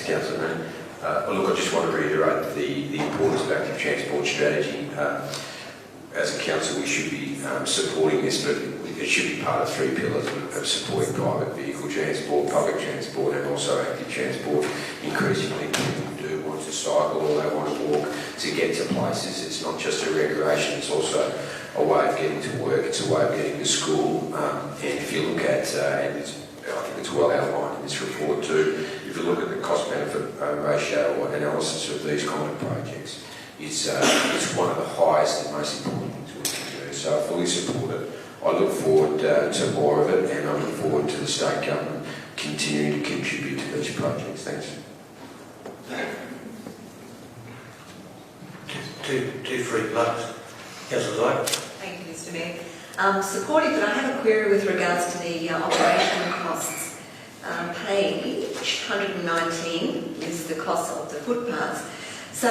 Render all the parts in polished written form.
Thanks, Councillor. Look, I just want to reiterate the importance of active transport strategy. As a council, we should be supporting this, but it should be part of 3 pillars of supporting private vehicle transport, public transport, and also active transport. Increasingly, people do want to cycle or they want to walk to get to places. It's not just a recreation, it's also a way of getting to work, it's a way of getting to school. And if you look at, and I think it's well outlined in this report too, if you look at the cost-benefit ratio or analysis of these kind of projects, it's one of the highest and most important things we can do. So I fully support it. I look forward to more of it, and I look forward to the state government continuing to contribute to these projects. Thanks. Two free plugs. Councillor Dyke. Thank you, Mr. Mayor. Supportive, but I have a query with regards to the operational costs. Page 119 is the cost of the footpaths. So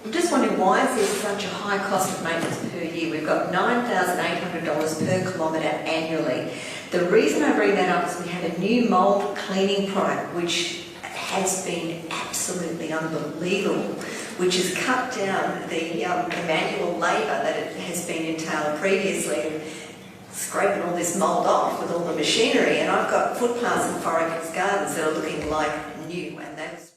I'm just wondering, why is there such a high cost of maintenance per year? We've got $9,800 per kilometre annually. The reason I bring that up is we have a new mould cleaning product which has been absolutely unbelievable, which has cut down the manual labour that it has been entailed previously, scraping all this mould off with all the machinery. And I've got footpaths in Forest Gardens that are looking like new, and they were sprayed.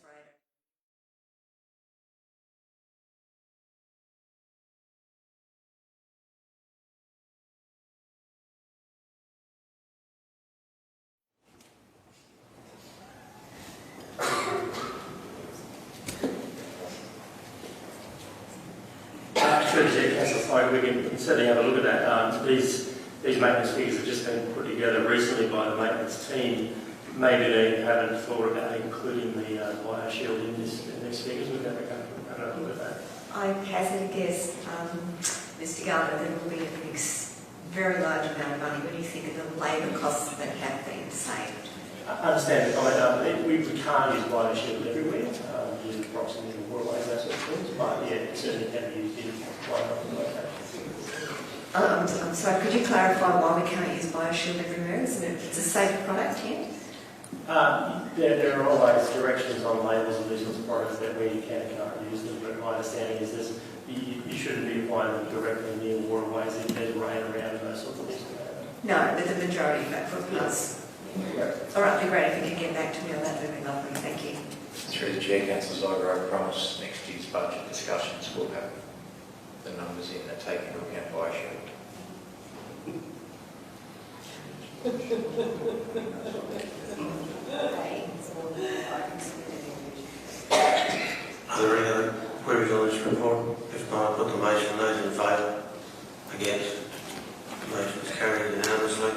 We can certainly have a look at that. These maintenance figures have just been put together recently by the maintenance team. Maybe they haven't thought about including the bioshield in these figures. We've never had a look at that. I hazard a guess, Mr. Gardner, there will be a very large amount of money when you think of the labour costs that have been saved. I understand. We can't use bioshield everywhere. Use approximately waterways, that sort of things. But yeah, it certainly can be used in quite a lot of locations. I'm sorry, could you clarify why we can't use bioshield everywhere? Isn't it? It's a safe product here? There are always directions on labels of these sorts of products that where you can and can't use them, but my understanding is this, you shouldn't be applying them directly near waterways if there's rain around and those sorts of things. No, but the majority of that footpaths. All right, it'd be great if you could get back to me on that. That'd be lovely. Thank you. Through the Chair, Councillor Zyger, I promise next year's budget discussions will have the numbers in that take into account bioshield. Are there any other queries on this report? If not, I'll put the motion. Those in favour? Against? The motion is carried unanimously.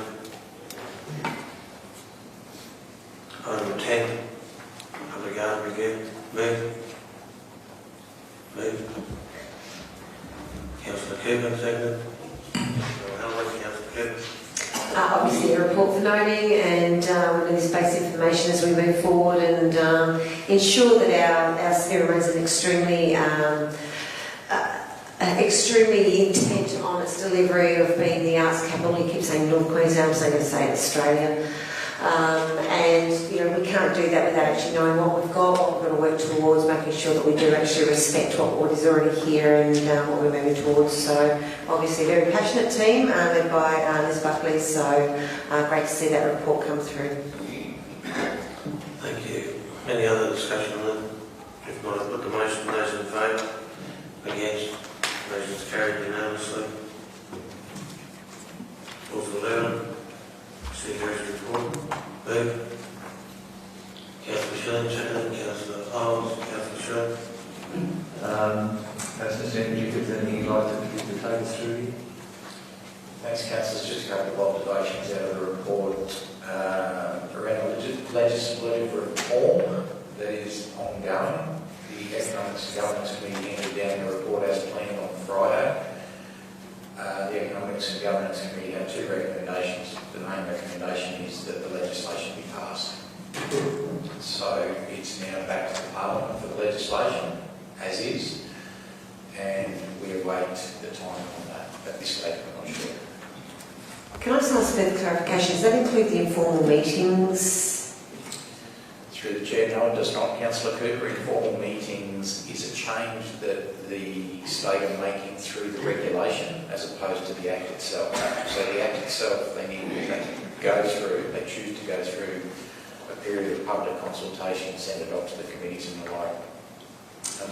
Item 10, public garden review. Move. Councillor Cooper, seconded. Councillor Cooper. Obviously a report for noting, and we're going to space information as we move forward and ensure that our city remains an extremely intent on its delivery of being the arts capital. You keep saying North Queensland, so I'm going to say Australia. And we can't do that without actually knowing what we've got, what we're going to work towards, making sure that we do actually respect what is already here and what we're moving towards. So obviously a very passionate team led by Liz Buckley, so great to see that report come through. Thank you. Any other discussion on that? If not, I'll put the motion. Those in favour? Against? Motion is carried unanimously. Councillor Lewin. Secretary's report. Move. Councillor Schilling, second. Councillor Howells. Councillor Schilling. Councillor Sanders, if there's anything you'd like to take us through here? Thanks, Councillors. Just a couple of observations out of the report around legislative reform that is ongoing. The Economics and Governance Committee handed down the report as planned on Friday. The Economics and Governance Committee had 2 recommendations. The main recommendation is that the legislation be passed. So it's now back to the Parliament for the legislation, as is, and we await the time on that. At this stage, I'm not sure. Can I just ask further clarification? Does that include the informal meetings? Through the chair, no, it does not. Councillor Cooper, informal meetings is a change that the state are making through the regulation as opposed to the Act itself. So the Act itself, they choose to go through a period of public consultation, send it off to the committees and the like.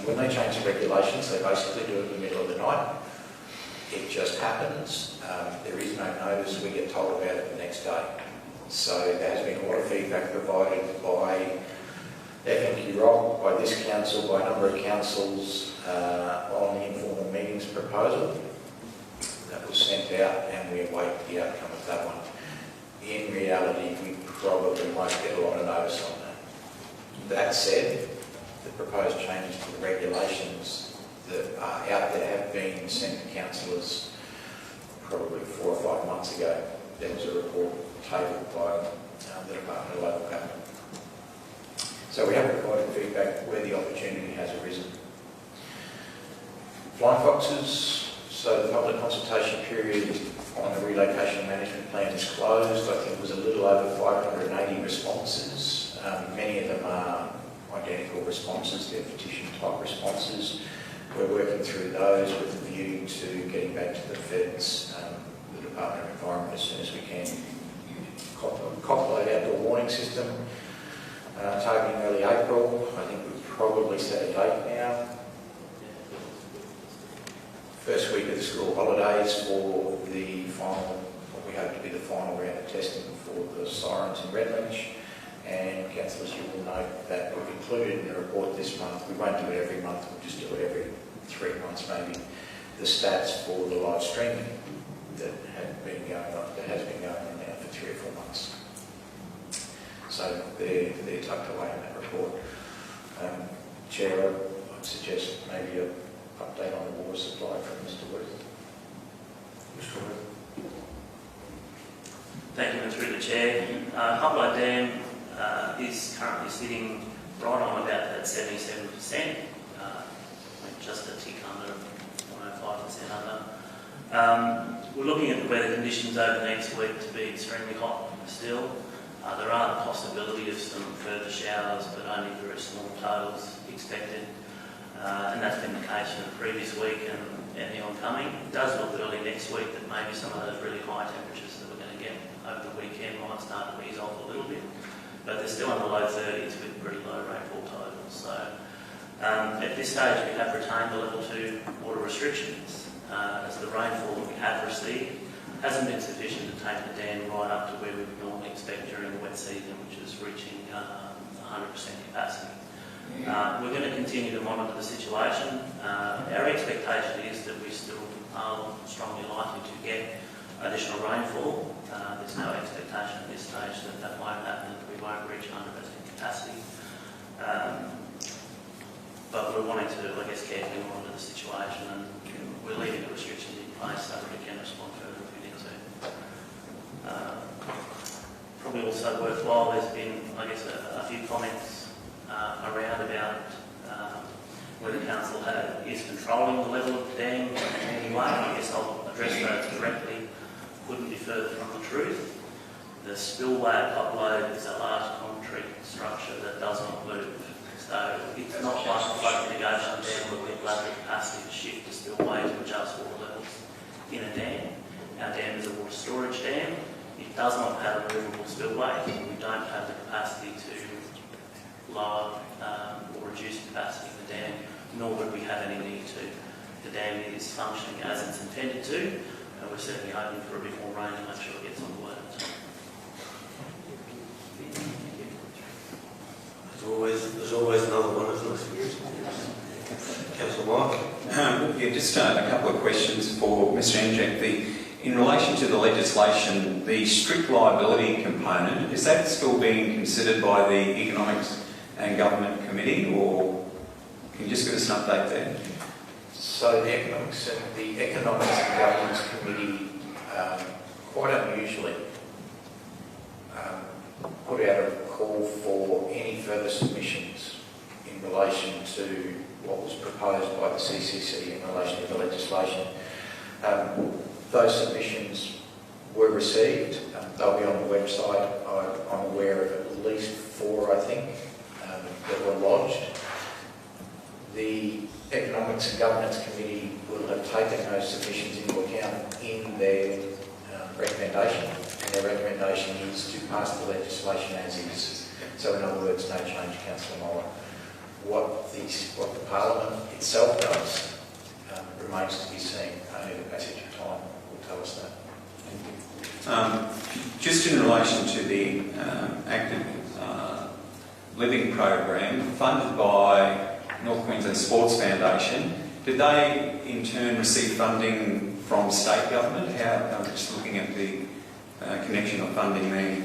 When they change the regulations, they basically do it in the middle of the night. It just happens. There is no notice. We get told about it the next day. So there has been a lot of feedback provided by FNQ Rock, by this council, by a number of councils on the informal meetings proposal. That was sent out and we await the outcome of that one. In reality, we probably won't get a lot of notice on that. That said, the proposed changes to the regulations that are out there have been sent to councillors probably 4 or 5 months ago. There was a report tabled by the Department of Local Government. So we have provided feedback where the opportunity has arisen. Flying foxes, so the public consultation period on the relocation management plan is closed. I think it was a little over 580 responses. Many of them are identical responses, they're petition type responses. We're working through those with a view to getting back to the feds, the Department of Environment as soon as we can. Copulate outdoor warning system, targeting early April. I think we've probably set a date now. First week of the school holidays for the final, what we hope to be the final round of testing for the sirens in Redlinch. And councillors, you will note that we've included in the report this month, we won't do it every month, we'll just do it every 3 months maybe, the stats for the live streaming that has been going on now for 3 or 4 months. So they're tucked away in that report. Chair, I'd suggest maybe an update on the water supply from Mr. Wood. Mr. Wood. Thank you, through the chair. Copulate Dam is currently sitting right on about that 77%, just a tick under, 5% under. We're looking at the weather conditions over the next week to be extremely hot still. There are the possibility of some further showers, but only very small totals expected. And that's been the case for the previous week and the oncoming. It does look early next week that maybe some of those really high temperatures that we're going to get over the weekend might start to ease off a little bit. But they're still in the low 30s with pretty low rainfall totals. So at this stage we have retained the level 2 water restrictions as the rainfall that we have received hasn't been sufficient to take the dam right up to where we would normally expect during the wet season, which is reaching 100% capacity. We're going to continue to monitor the situation. Our expectation is that we still are strongly likely to get additional rainfall. There's no expectation at this stage that that won't happen, that we won't reach 100% capacity. But we're wanting to, I guess, carefully monitor the situation, and we're leaving the restrictions in place so that we can respond further if we need to. Probably also worthwhile, there's been, I guess, a few comments around about whether council is controlling the level of the dam in any way. I guess I'll address those directly. Couldn't be further from the truth. The spillway at Copulate is a large concrete structure that does not move. So it's not like a flood mitigation dam where we've allowed the capacity to shift the spillway to adjust water levels in a dam. Our dam is a water storage dam. It does not have a movable spillway. We don't have the capacity to lower or reduce the capacity of the dam, nor would we have any need to. The dam is functioning as it's intended to, and we're certainly hoping for a bit more rain to make sure it gets on board. There's always another one, isn't there? Councillor Mike. Yeah, just a couple of questions for Mr. Anjak. In relation to the legislation, the strict liability component, is that still being considered by the Economics and Government Committee, or can you just give us an update there? So the Economics and Governance Committee, quite unusually, put out a call for any further submissions in relation to what was proposed by the CCC in relation to the legislation. Those submissions were received. They'll be on the website. I'm aware of at least 4, I think, that were lodged. The Economics and Governance Committee will have taken those submissions into account in their recommendation, and their recommendation is to pass the legislation as is. So in other words, no change, Councillor Moller. What the Parliament itself does remains to be seen. Only the passage of time will tell us that. Just in relation to the active living program funded by North Queensland Sports Foundation, did they in turn receive funding from state government? I'm just looking at the connection of funding there.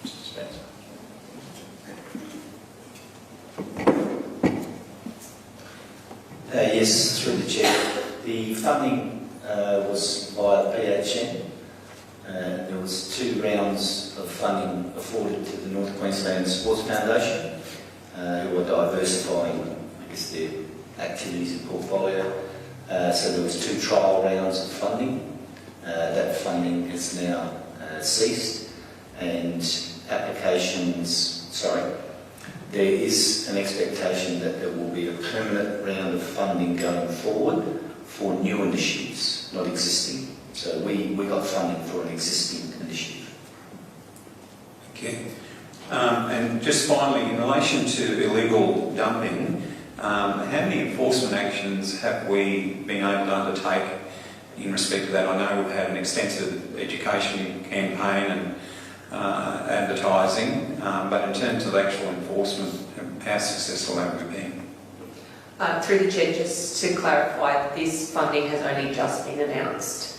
Mr. Spencer. Yes, through the chair. The funding was via the PHN. There was 2 rounds of funding afforded to the North Queensland Sports Foundation, who are diversifying, I guess, their activities and portfolio. So there was 2 trial rounds of funding. That funding has now ceased, and there is an expectation that there will be a permanent round of funding going forward for new initiatives, not existing. So we got funding for an existing initiative. Okay. And just finally, in relation to illegal dumping, how many enforcement actions have we been able to undertake in respect to that? I know we've had an extensive education campaign and advertising, but in terms of actual enforcement, how successful have we been? Through the Chair, just to clarify, this funding has only just been announced.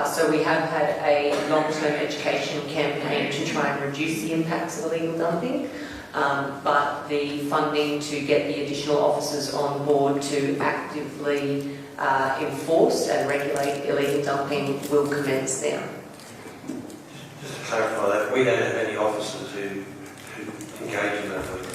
So we have had a long-term education campaign to try and reduce the impacts of illegal dumping, but the funding to get the additional officers on board to actively enforce and regulate illegal dumping will commence now. Just to clarify that, we don't have any officers who engage in that work.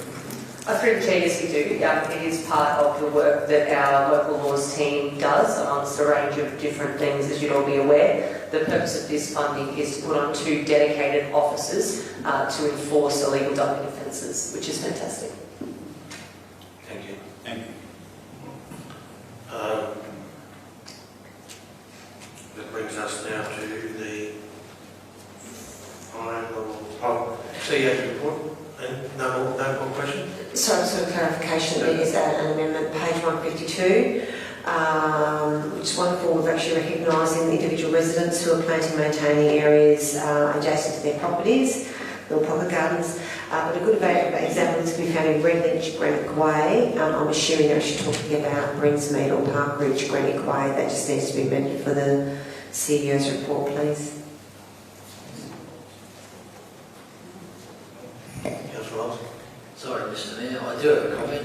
Through the Chair, yes we do. It is part of the work that our local laws team does amongst a range of different things, as you'd all be aware. The purpose of this funding is to put on 2 dedicated officers to enforce illegal dumping offences, which is fantastic. Thank you. Thank you. That brings us now to the final CEO's report. No more questions? So, sort of clarification, there is an amendment, page 152, which is wonderful. We've actually recognising the individual residents who are planting and maintaining areas adjacent to their properties, little pocket gardens. But a good example is to be found in Redledge, Granite Way. I'm assuming they're actually talking about Brinsmead or Parkridge, Granite Way. That just needs to be amended for the CEO's report, please. Sorry, Mr Mayor, I do have a comment.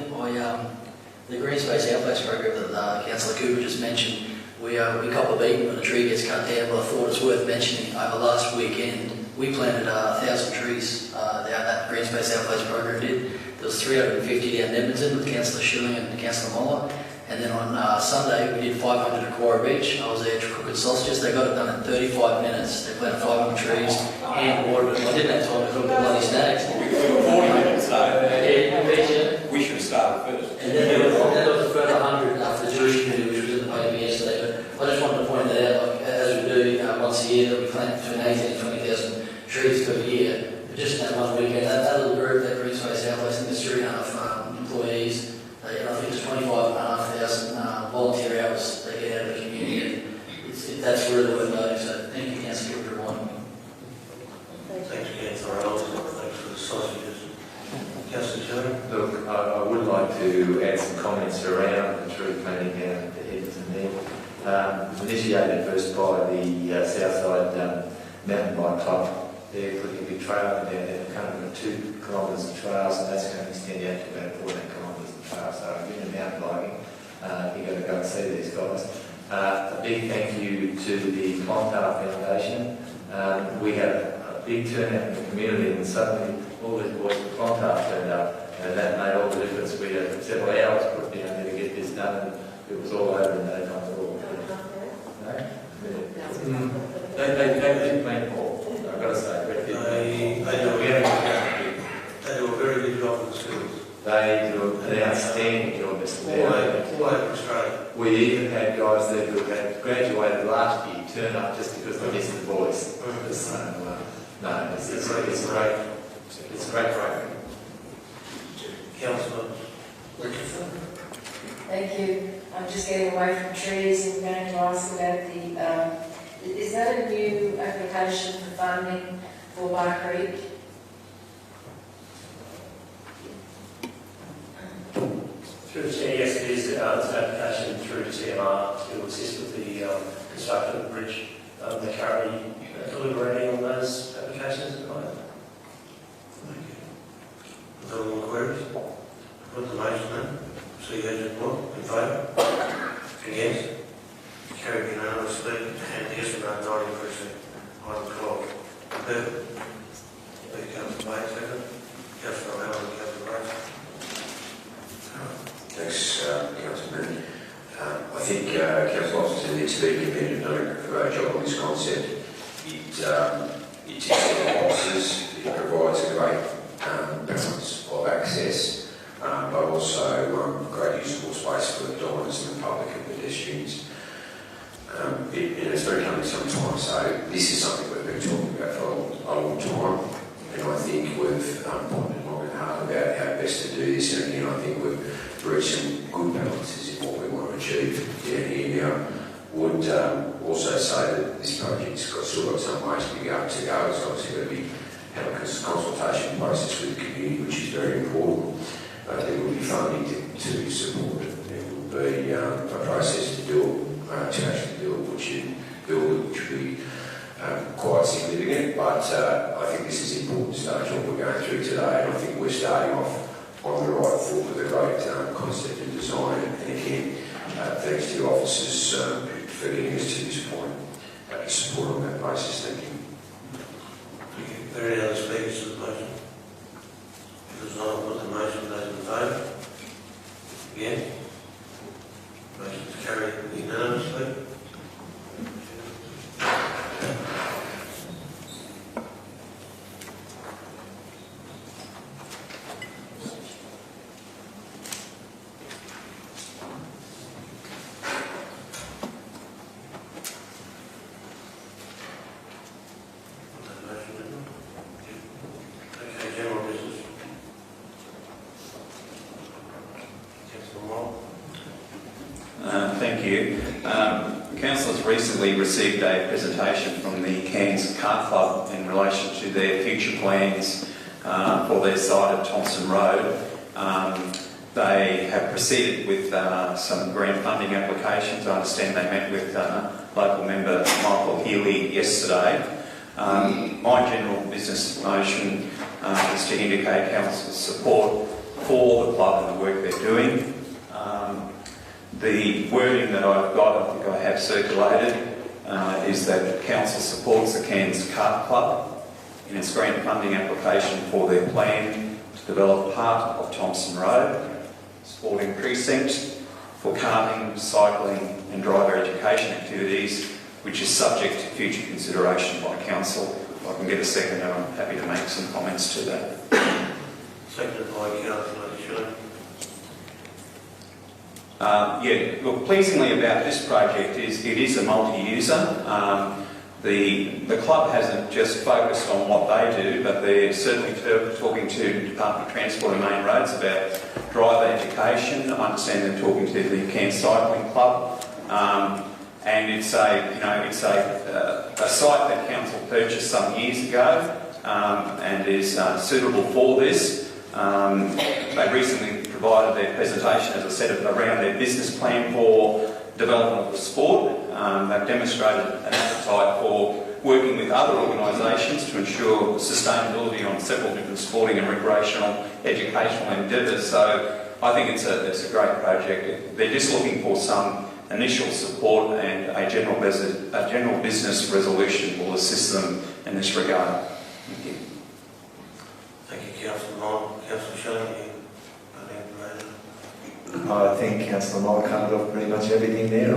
The Green Space Outplace program that Councillor Cooper just mentioned, we cop a beating when a tree gets cut down, but I thought it's worth mentioning over last weekend we planted 1,000 trees that Green Space Outplace program did. There was 350 down Edmonton with Councillor Schilling and Councillor Moller. And then on Sunday, we did 500 at Quarry Beach. I was there to cook sausages. They got it done in 35 minutes. They planted 500 trees and watered them. I didn't have time to cook the bloody snags. 40 minutes, though. Yeah, we should have started first. and then there was a further 100 after the Jewish committee, which was in the paper yesterday. But I just wanted to point that out, like, as we do once a year, that we plant between 18 and 20,000 trees per year. But just in that one weekend, that little group, that Green Space Outplace, I think there's 3.5 employees. And I think it's 25,500 volunteer hours they get out of the community. And that's really worth noting. So thank you, Councillor, for reminding me. Thanks, Councillor Ellis. Thanks for the sausages. Councillor Schilling? Look, I would like to add some comments around the tree planting down at the Edmonton there. It was initiated first by the Southside Mountain Bike Club. They're putting a big trail in down there, currently 2 kilometres of trails, and that's going to extend out to about 14 kilometres of trails. So if you're mountain biking, you've got to go and see these guys. A big thank you to the Clontarf Foundation. We had a big turnout in the community, and suddenly all these boys from Clontarf turned up, and that made all the difference. We had several hours put down there to get this done, and it was all over in no time at all. No? They did make more, I've got to say. We're getting We even had guys that had graduated last year turn up just because they missed the boys. So, no, it's a great program. Councillor Richardson. Thank you. I'm just getting away from trees and going to ask about the, is that a new application for funding for Bar Creek? Through the chair, yes, it is. It's an application through TMR to assist with the construction of the bridge. They're currently deliberating on those applications at the moment. Thank you. No more queries? Put the motion then. See you as report. In favour? Against? Carried unanimously. And yes, no, 90%. Item 12. Perfect. Councillor May, second. Councillor Allen, Councillor Rice. Thanks, Councillor. I think Council Officer needs to be independent, doing a great job on this concept. It ticks the boxes, it provides a great balance of access, but also great usable space for the diners and the public and pedestrians. It's been coming some time, so this is something we've been talking about for a long time, and I think we've pondered long and hard about how best to do this, and again I think we've reached some good balances in what we want to achieve down here. Now, would also say that this project's still got some ways to go. It's obviously going to be have a consultation process with the community, which is very important. There will be funding to support it. There will be a process to actually build, which will be quite significant. But I think this is an important stage of what we're going through today, and I think we're starting off on the right foot with a great concept and design. And again, thanks to the officers for getting us to this point. Support on that basis. Thank you. Thank you. Are there any other speakers to the motion? If there's not, I'll put the motion. Those in favour? Again? Motion is carried unanimously. Okay, general business. Councillor Moore. Thank you. Councillors recently received a presentation from the Cairns Car Club in relation to their future plans for their site at Thompson Road. They have proceeded with some grant funding applications. I understand they met with local member Michael Healy yesterday. My general business motion is to indicate Council's support for the club and the work they're doing. The wording that I've got, I think I have circulated, is that Council supports the Cairns Kart Club in its grant funding application for their plan to develop part of Thompson Road sporting precinct for karting, cycling and driver education activities, which is subject to future consideration by Council. If I can get a second, I'm happy to make some comments to that. Seconded by Councillor Shilling. Look, pleasingly about this project is it is a multi-user. The club hasn't just focused on what they do, but they're certainly talking to Department of Transport and Main Roads about driver education. I understand they're talking to the Cairns Cycling Club, and it's a site that Council purchased some years ago and is suitable for this. They recently provided their presentation, as I said, around their business plan for development of the sport. They've demonstrated an appetite for working with other organisations to ensure sustainability on several different sporting and recreational educational endeavours. So I think it's a great project. They're just looking for some initial support, and a general business resolution will assist them in this regard. Thank you. Thank you, Councillor Moore. Councillor Shilling, I think Councillor Moore covered off pretty much everything there.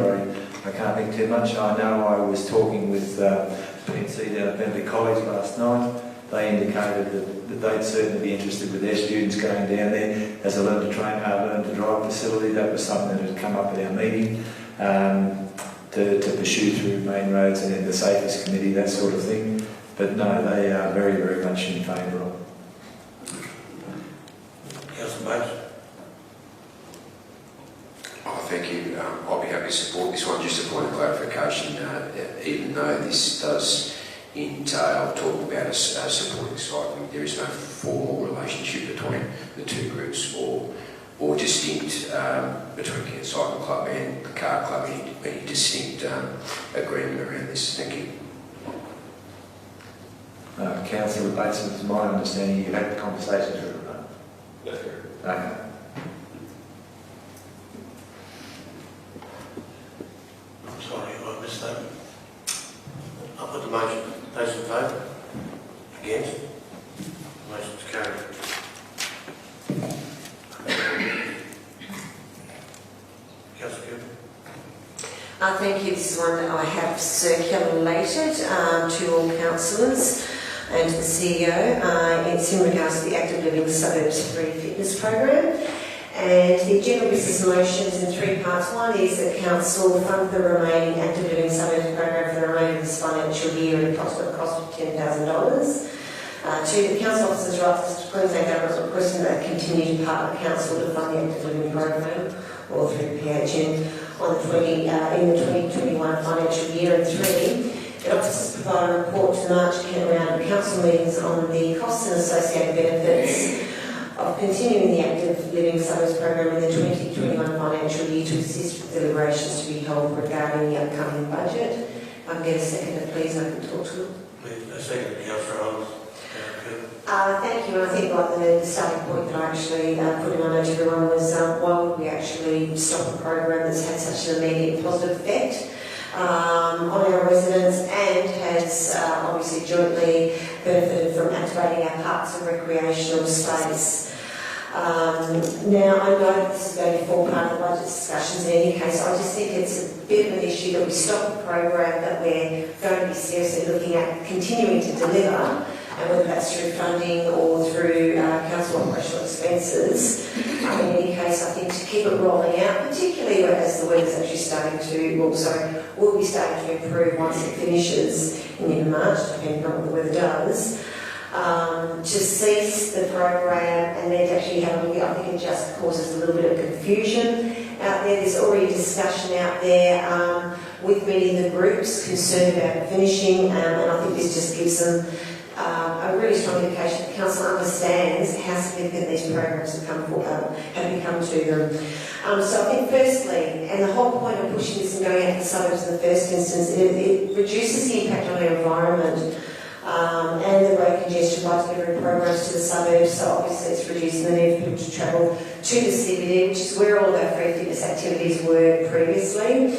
I can't think too much. I know I was talking with PNC down at Bentley College last night. They indicated that they'd certainly be interested with their students going down there as a learn to drive facility. That was something that had come up at our meeting. to pursue through main roads and in the safest committee, that sort of thing. But no, they are very, very much in favour of. Councillor Bates. Oh, thank you. I'll be happy to support this one. Just a point of clarification, even though this does entail talking about supporting cycling, there is no formal relationship between the two groups or distinct between Kent Cycle Club and the Car Club, any distinct agreement around this. Thank you. Councillor Bates, it's my understanding you've had conversations with them. That's correct. Okay. I'm sorry, I missed that. I'll put the motion. Those in favour? Against? Motion's carried. Councillor Cooper. Thank you. This is one that I have circulated to all councillors and to the CEO. It's in regards to the Active Living Suburbs Free Fitness Program. And the general business motion is in three parts. One is that council fund the remaining Active Living Suburbs program for the remainder of this financial year at an approximate cost of $10,000. Two, the council officers rights to Queensland Government requesting that they continue to partner council to fund the Active Living program, or through PHN, in the 2021 financial year. And three, the officers provide a report to the March round of council meetings on the costs and associated benefits of continuing the Active Living Suburbs program in the 2021 financial year to assist with deliberations to be held regarding the upcoming budget. If I can get a second, please, I can talk to them. Please, a second, Councillor Holmes. Thank you. I think like the starting point that I actually put in my note to everyone was why would we actually stop a program that's had such an immediate positive effect on our residents and has obviously jointly benefited from activating our parks and recreational space. Now, I know that this is going to form part of the budget discussions in any case. I just think it's a bit of an issue that we stop a program that we're going to be seriously looking at continuing to deliver, and whether that's through funding or through council operational expenses. In any case, I think to keep it rolling out, particularly as the weather's actually starting to, will be starting to improve once it finishes in the end of March, depending on what the weather does. To cease the program and then to actually have a look at, I think it just causes a little bit of confusion out there. There's already discussion out there with many of the groups concerned about finishing, and I think this just gives them a really strong indication that council understands how significant these programs have become to them. So I think firstly, and the whole point of pushing this and going out to the suburbs in the first instance, it reduces the impact on our environment and the road congestion by delivering programs to the suburbs. So obviously it's reducing the need for people to travel to the CBD, which is where all of our free fitness activities were previously.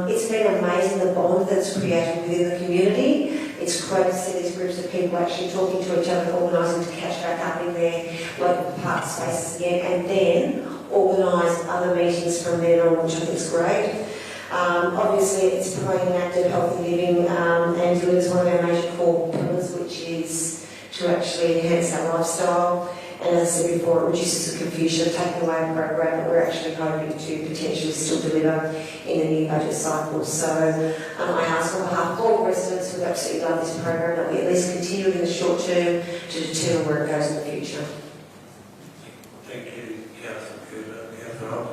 It's been amazing the bond that's created within the community. It's great to see these groups of people actually talking to each other, organising to catch back up in their local park spaces again, and then organise other meetings from then on, which I think is great. Obviously, it's promoting active, healthy living and delivers one of our major core pillars, which is to actually enhance our lifestyle. And as I said before, it reduces the confusion of taking away a program that we're actually hoping to potentially still deliver in the new budget cycle. So I ask on behalf of all residents who absolutely love this program that we at least continue it in the short term to determine where it goes in the future. Thank you, Councillor Cooper. Councillor Holmes.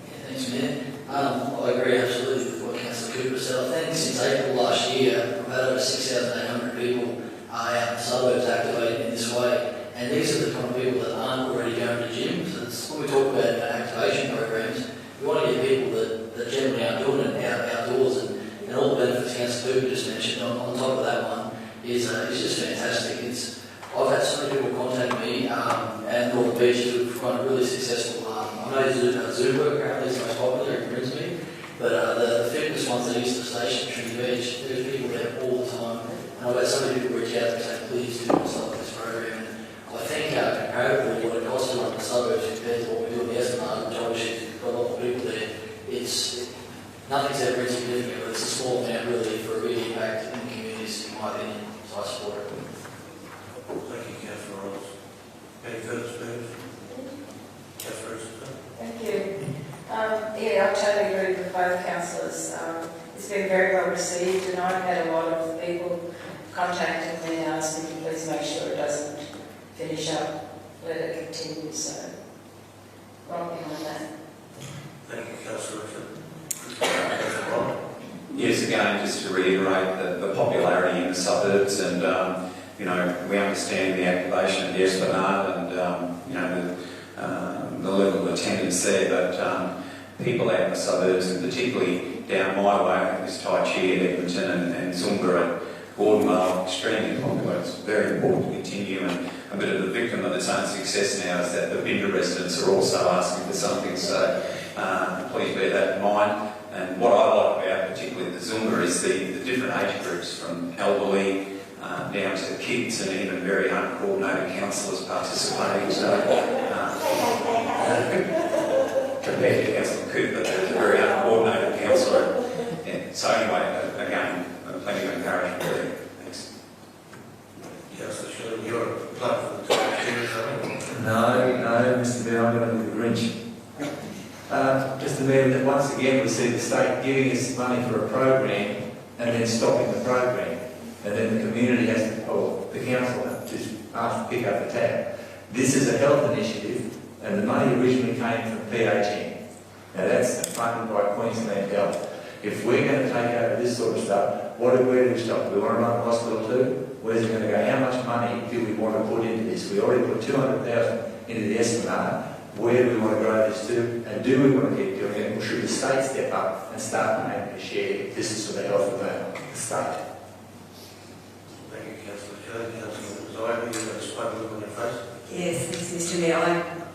Yeah, thanks, Mayor. I agree absolutely with what Councillor Cooper said. I think since April last year, we've had over 6,800 people out in the suburbs activating in this way. And these are the kind of people that aren't already going to gym. So it's, when we talk about activation programs, we want to get people that generally aren't doing it outdoors, and all the benefits Councillor Cooper just mentioned on top of that one is just fantastic. I've had so many people contact me at Northern Beach who've run a really successful, I know Zumba apparently is the most popular in Grimsby, but the fitness ones at Easter Station, Trinity Beach, there's people there all the time. And I've had so many people reach out and say, please do myself this program. And I think comparatively what it costs to run the suburbs compared to what we do in the Esplanade, which obviously has got a lot more people there, nothing's ever insignificant, but it's a small amount really for a big impact in the communities, in my opinion. So I support it. Thank you, Councillor Holmes. Any further speakers? Councillor Richardson. Thank you. Yeah, I totally agree with both councillors. It's been very well received, and I've had a lot of people contacting me and asking me to please make sure it doesn't finish up, let it continue, so right behind that. Thank you, Councillor Richard. Councillor Ron. Yes, again, just to reiterate the popularity in the suburbs, and you know, we understand the activation of the Esplanade and you know, the level of attendance there, but people out in the suburbs, and particularly down my way, I think this Tai Chi at Edmonton and Zunga at Gordonvale, extremely popular. It's very important to continue, and a bit of the victim of its own success now is that the Binder residents are also asking for something, so please bear that in mind. And what I like about particularly the Zunga is the different age groups, from elderly down to kids, and even very uncoordinated councillors participating. So compared to Councillor Cooper, there's a very uncoordinated councillor. Yeah. So anyway, again, plenty of encouragement there. Thanks. Councillor Shilling, you're apart from the No, Mr. Mayor, I'm going to be the Grinch. Mr. Mayor, that once again we see the state giving us money for a program and then stopping the program, and then the community has to, or the council has to ask to pick up the tab. This is a health initiative, and the money originally came from PHN. Now that's funded by Queensland Health. If we're going to take over this sort of stuff, where do we stop? Do we want to run the hospital too? Where's it going to go? How much money do we want to put into this? We already put 200,000 into the Esplanade. Where do we want to grow this to? And do we want to keep doing it? Or should the state step up and start paying a share? This is for the health of the state. Thank you, Councillor Shilling. Councillor Zайber, you've got a smoke look on your face. Yes, Mr. Mayor,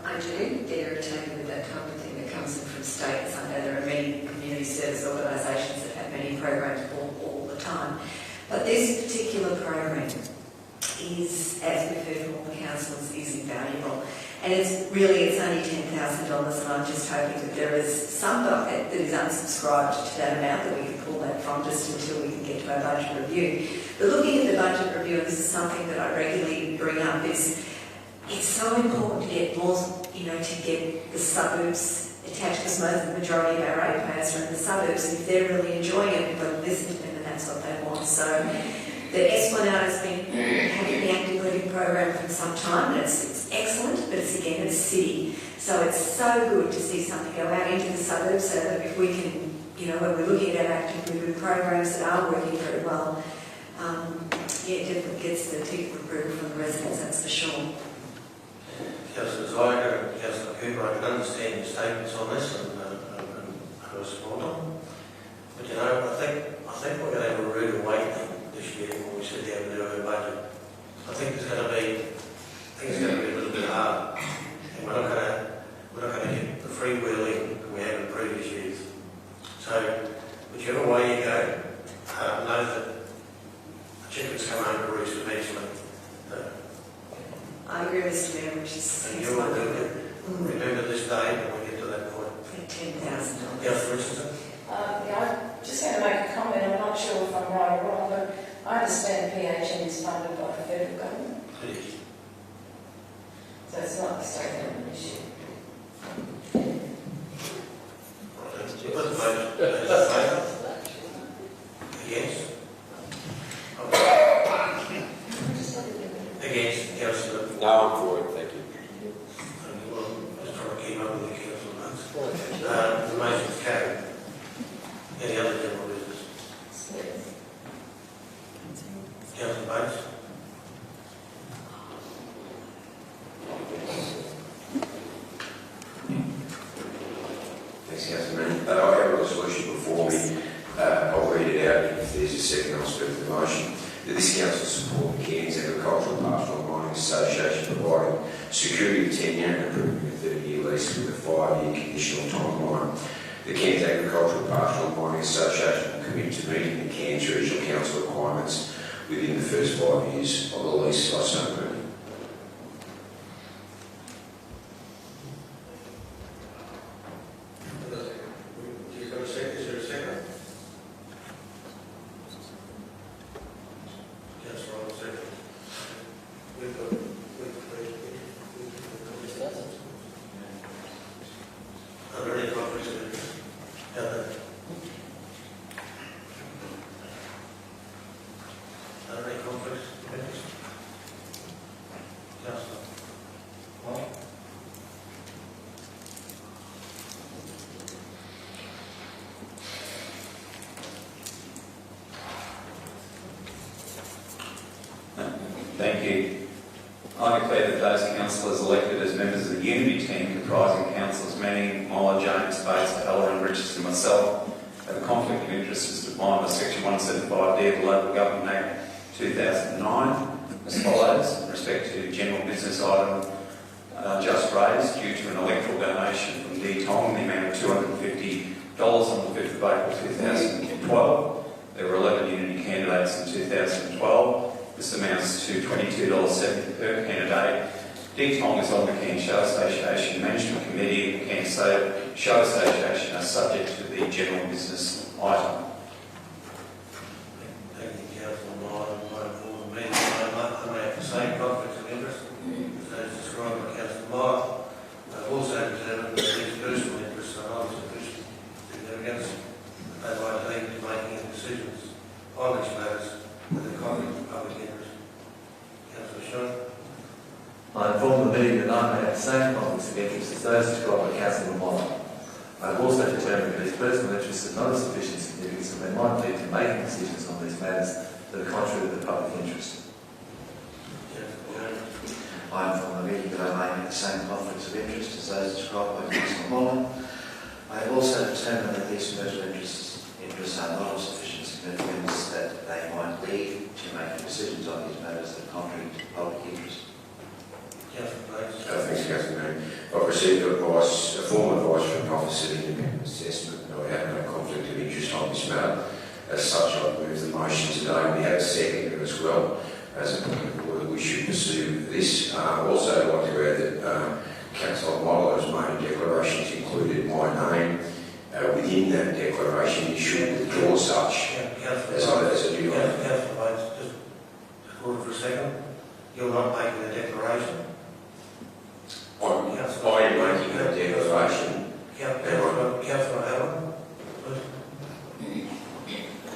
I do get irritated with that kind of thing that comes in from states. I know there are many community service organisations that have many programs all the time. But this particular program is, as we've heard from all the councillors, is invaluable. And it's only $10,000, and I'm just hoping that there is some bucket that is unsubscribed to that amount that we can pull that from just until we can get to our budget review. But looking at the budget review, and this is something that I regularly bring up, is it's so important to get more, to get the suburbs attached, because the majority of our ratepayers are in the suburbs, and if they're really enjoying it, we've got to listen to them, and that's what they want. So the Esplanade has been having the active living program for some time, and it's excellent, but it's city. So it's so good to see something go out into the suburbs, so that if we can, when we're looking at our active living programs that are working very well, it definitely gets the tick of approval from the residents, that's for sure. Councillor Zайber and Councillor Cooper, I can understand your statements on this, and I support them. But I think we're going to have a rude awakening this year when we sit down and do our budget. I think it's going to be a little bit hard, and we're not going to get the freewheeling that we have in previous years. So whichever way you go, know that the chickens come home to roost eventually. I agree with Mr. Mayor, which is And you will do it. Remember this day when we get to that point. $10,000. Councillor Richardson? I'm just going to make a comment. I'm not sure if I'm right or wrong, but I understand PHN is funded by the federal government. It is. So it's not the state government issue. Put the vote. Those in favour? Against? Against, Councillor? No, I'm for it, thank you. Well, I'm just trying to keep up with the council votes. The motion is carried. Any other general business? Councillor Bates? Thanks, Councillor Manning. I have a resolution before me. I'll read it out. If there's a second, I'll speak to the motion. That this council support the Cairns Agricultural Pastoral Mining Association providing security of tenure and approving a 30-year lease with a 5-year conditional timeline. The Cairns Agricultural Pastoral Mining Association will commit to meeting the Cairns Regional Council requirements within the first 5 years of the lease. I so move. You've got a second? Is there a second? Councillor Ron, second. We've got are there any conflicts of interest? I declare that those councillors elected as members of the Unity team, comprising councillors Manning, Moller, James, Bates, Halloran, Richards and myself, have a conflict of interest as defined by Section 175D of the Local Government Act 2009 as follows. In respect to general business item just raised due to an electoral donation from D. Tong in the amount of $250 on the 5th of April 2012. There were 11 Unity candidates in 2012. This amounts to $22.70 per candidate. D. Tong is on the Cairns Show Association Management Committee. The Cairns Show Association are subject to the general business item. Thank you, Councillor Moore. For the meeting, I may have the same conflicts of interest as described by Councillor Moore. I've also determined that these personal interests are not sufficient significance that they might lead to making decisions on these matters with a conflict of public interest. Councillor Sean. I inform the meeting that I may have the same conflicts of interest as those described by Councillor Moore. I have also determined that these personal interests are not of sufficient significance and they might lead to making decisions on these matters that are contrary to the public interest. I inform the meeting that I may have the same conflicts of interest as those described by Councillor Moore. I have also determined that these personal interests are not of sufficient significance that they might lead to making decisions on these matters that are contrary to public interest. Thanks, Councillor Manning. I've received advice, a formal advice from an Office of Independent Assessment that I have no conflict of interest on this matter. As such, I move the motion today. We have a second as well as a point of order that we should pursue this. Also, I'd like to add that Councillor Moller has made a declaration to include my name within that declaration. You should withdraw such as a new item. Councillor Bates, just hold it for a second. You're not making a declaration. I'm making a declaration. Councillor Allen.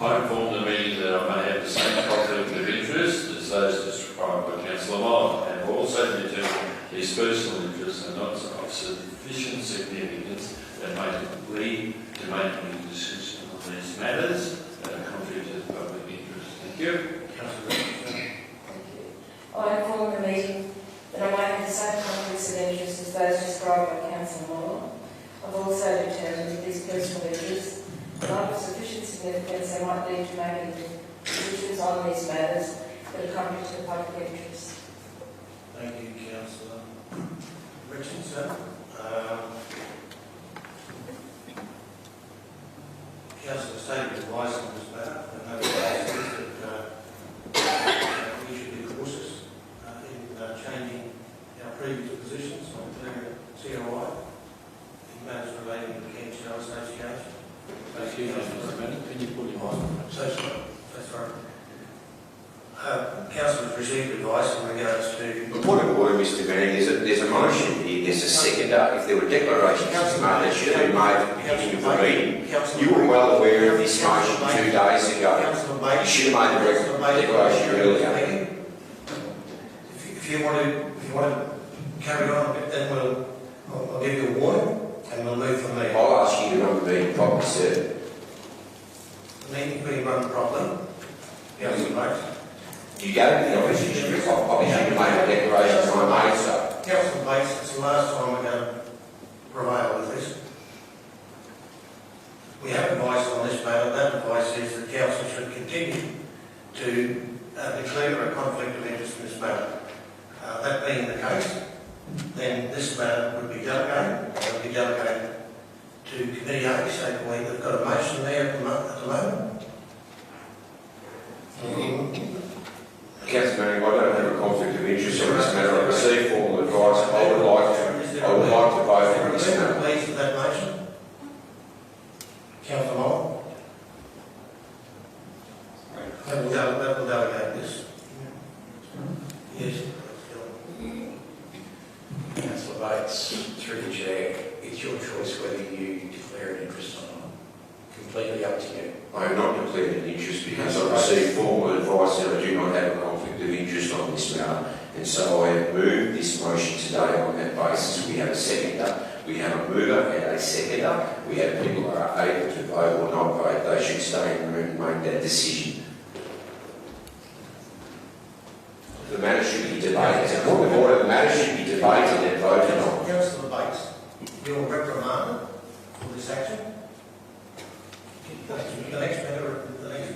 I inform the meeting that I may have the same conflict of interest as those described by Councillor Moore, and also determined these personal interests are not of sufficient significance that may lead to making decisions on these matters that are contrary to the public interest. Thank you. I inform the meeting that I may have the same conflicts of interest as those described by Councillor Moore. I've also determined that these personal interests are not of sufficient significance they might lead to making decisions on these matters that are contrary to the public interest. Thank you, Councillor Richardson. Councillor stated advice on this matter, and that is that we should be cautious in changing our previous positions on COI in matters relating to the Cairns Show Association. Excuse me, Mr. Manning, can you put your mic on? So sorry. Councillors received advice in regards to... The point of order, Mr. Manning, is that there's a motion here, there's a seconder. If there were declarations made, they should have been made at the beginning of the meeting. You were well aware of this motion 2 days ago. You should have made the declaration earlier. If you want to carry on, then I'll give you a warning and we'll move from there. I'll ask you to run the meeting properly, sir. The meeting's being run properly. Councillor Bates. You gave me the opportunity to make a declaration when I made so. Councillor Bates, it's the last time we're going to prevail with this. We have advice on this matter. That advice is that council should continue to declare a conflict of interest in this matter. That being the case, then this matter would be delegated. It would be delegated to Committee A. So they've got a motion there at the moment. Councillor Manning, I don't have a conflict of interest on this matter. I received formal advice. I would like to vote on this matter. Please with that motion. Councillor Moore. That will delegate this. Yes. Councillor Bates, through the chair, it's your choice whether you declare an interest or not. Completely up to you. I have not declared an interest because I received formal advice that I do not have a conflict of interest on this matter, and so I have moved this motion today on that basis. We have a seconder, we have a mover and a seconder. We have people who are able to vote or not vote. They should stay in the room and make that decision. The matter should be debated a point of order. The matter should be debated and voted on. Councillor Bates, you're reprimanded for this action. The next matter, the next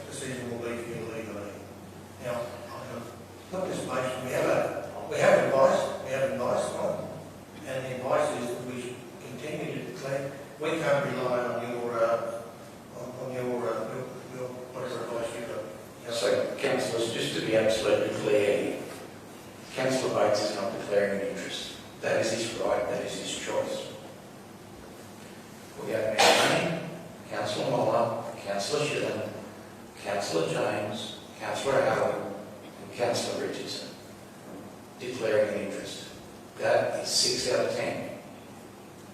decision will be for you legally. Now, I'm going to put this motion. We have advice, right? And the advice is that we should continue to declare. We can't rely on your whatever advice you've got. So, councillors, just to be absolutely clear, Councillor Bates is not declaring an interest. That is his right, that is his choice. We have now Councillor Moller, Councillor Shillen, Councillor James, Councillor Allen, and Councillor Richardson declaring an interest. That is 6 out of 10.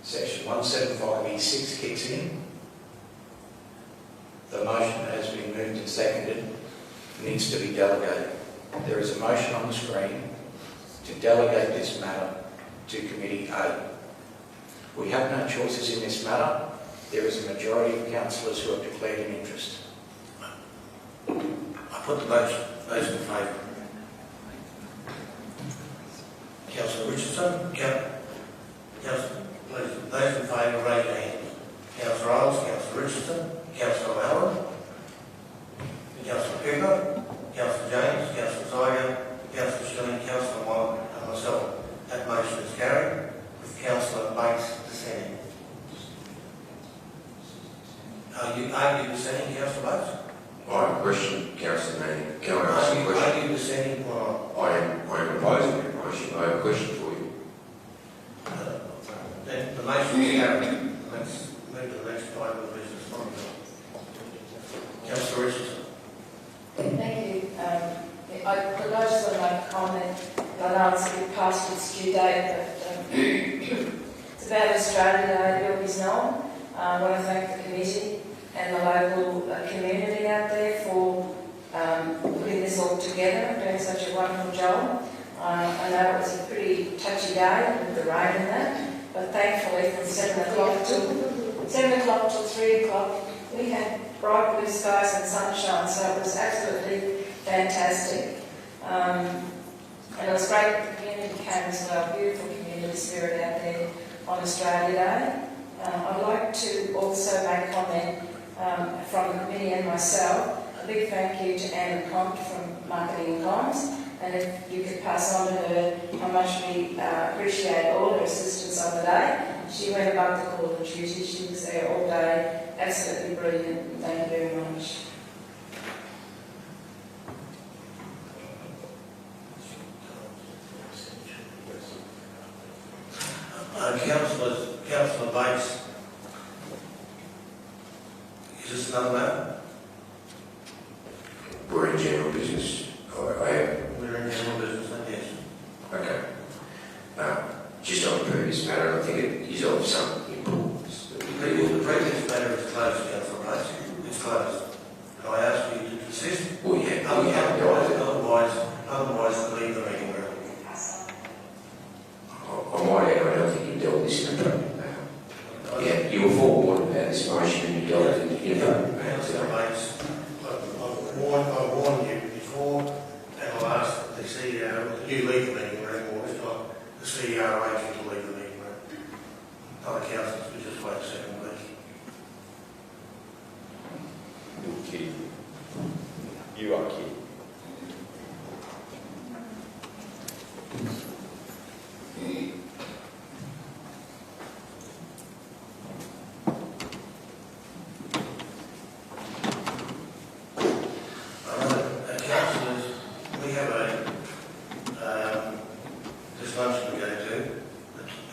Section 175E6 kicks in. The motion has been moved and seconded. Needs to be delegated. There is a motion on the screen to delegate this matter to Committee A. We have no choices in this matter. There is a majority of councillors who have declared an interest. I put the motion. Those in favour? Councillor Richardson? Councillor, please. Those in favour, raise your hand. Councillor Isles, Councillor Richardson, Councillor Allen, Councillor Cooper, Councillor James, Councillor Zyger, Councillor Shilling, Councillor Moller, and myself. That motion is carried with Councillor Bates dissenting. Are you dissenting, Councillor Bates? I have a question, Councillor Manning. Can I ask you a question? Are you dissenting or not? I am opposing the motion. I have a question for you. Then the motion is carried. Let's move to the next item of business. Councillor Richardson. Thank you. I just want to make a comment. I know it's a bit past its due date, but it's about Australia Day, Bill is known. I want to thank the committee and the local community out there for putting this all together and doing such a wonderful job. I know it was a pretty touchy day with the rain and that, but thankfully from 7 o'clock till 3 o'clock we had bright blue skies and sunshine, so it was absolutely fantastic. And it was great that the community came as well, beautiful community spirit out there on Australia Day. I'd like to also make a comment from the committee and myself. A big thank you to Anne Comte from Marketing and Comms, and if you could pass on to her how much we appreciate all her assistance on the day. She went above the call of duty. She was there all day. Absolutely brilliant. Thank you very much. Councillor Bates, is this another matter? We're in general business. We're in general business, then yes. Okay. Just on the previous matter, I think it is of some importance. The previous matter is closed, Councillor Bates. It's closed. Can I ask you to desist? Well, yeah. Otherwise, leave the meeting room. I might add, I don't think you dealt with this in a appropriate manner. Yeah, you were forewarned about this motion and you dealt with it in a appropriate manner. Councillor Bates, I warned you before, and I'll ask the CEO, you leave the meeting room, or if not, the CEO asks you to leave the meeting room. Other councillors, we just wait a second, please. You're kidding. You are kidding. Councillors, we have this luncheon we go to,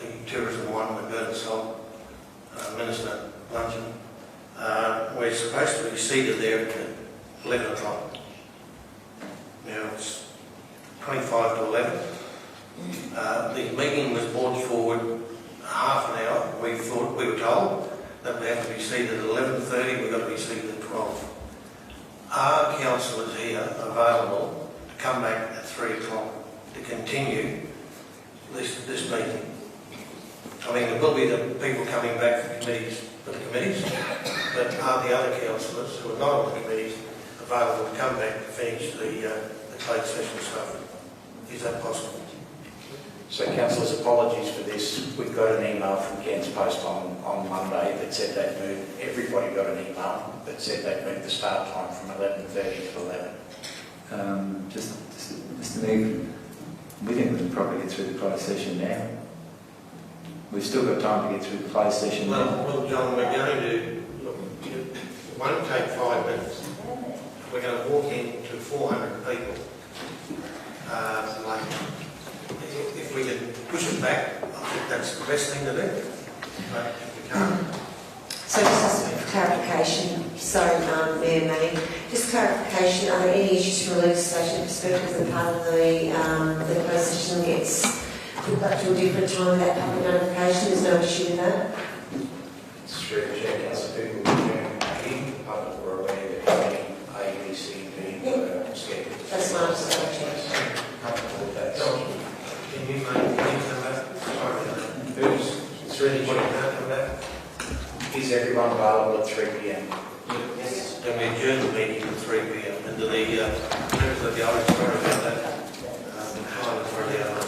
the tourism one with Burton Salt Minister luncheon. We're supposed to be seated there at 11 o'clock. Now it's 25 to 11. The meeting was brought forward half an hour. We were told that we have to be seated at 11:30. We've got to be seated at 12. Are councillors here available to come back at 3 o'clock to continue this meeting? I mean, there will be the people coming back for the committees, but are the other councillors who are not on the committees available to come back to finish the closed session stuff. Is that possible? So councillors, apologies for this. We got an email from Ken's Post on Monday that said they'd moved, everybody got an email that said they'd moved the start time from 11:30 to 11. Just to move, we think we can probably get through the closed session now. We've still got time to get through the closed session now. Well, John, we're going to, look, it won't take 5 minutes. We're going to walk into 400 people. If we can push it back, I think that's the best thing to do. But if we can't, So just as a clarification, sorry, Mayor Manning, just clarification, are there any issues from a legislation perspective that part of the closed session gets put back to a different time without public notification? There's no issue with that? Through the chair, councillor, people will be the public were aware that any A, B, C, D were scheduled. That's my understanding. Comfortable with that. John, can you come back? Sorry, It's really can you come back? Is everyone available at 3 p.m? Yes. Then we adjourn the meeting at 3 p.m. into the members of the audience. Sorry about that. Time is already out.